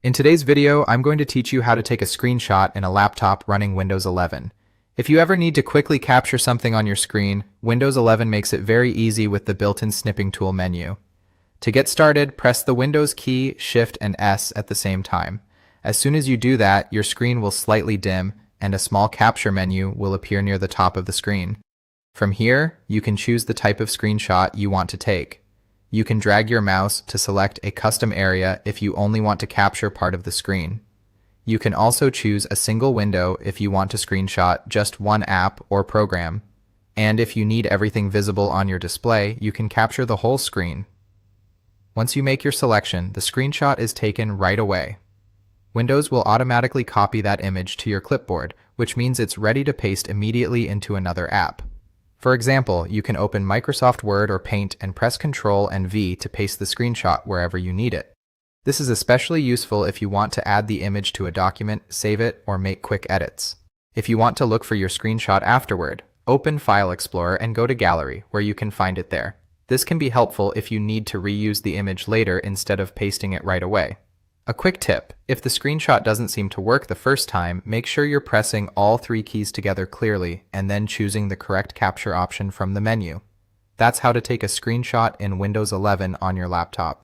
In today's video, I'm going to teach you how to take a screenshot in a laptop running Windows 11. If you ever need to quickly capture something on your screen, Windows 11 makes it very easy with the built-in snipping tool menu. To get started, press the Windows key, Shift, and S at the same time. As soon as you do that, your screen will slightly dim, and a small capture menu will appear near the top of the screen. From here, you can choose the type of screenshot you want to take. You can drag your mouse to select a custom area if you only want to capture part of the screen. You can also choose a single window if you want to screenshot just one app or program. And if you need everything visible on your display, you can capture the whole screen. Once you make your selection, the screenshot is taken right away. Windows will automatically copy that image to your clipboard, which means it's ready to paste immediately into another app. For example, you can open Microsoft Word or Paint and press Ctrl and V to paste the screenshot wherever you need it. This is especially useful if you want to add the image to a document, save it, or make quick edits. If you want to look for your screenshot afterward, open File Explorer and go to Gallery, where you can find it there. This can be helpful if you need to reuse the image later instead of pasting it right away. A quick tip: if the screenshot doesn't seem to work the first time, make sure you're pressing all three keys together clearly and then choosing the correct capture option from the menu. That's how to take a screenshot in Windows 11 on your laptop.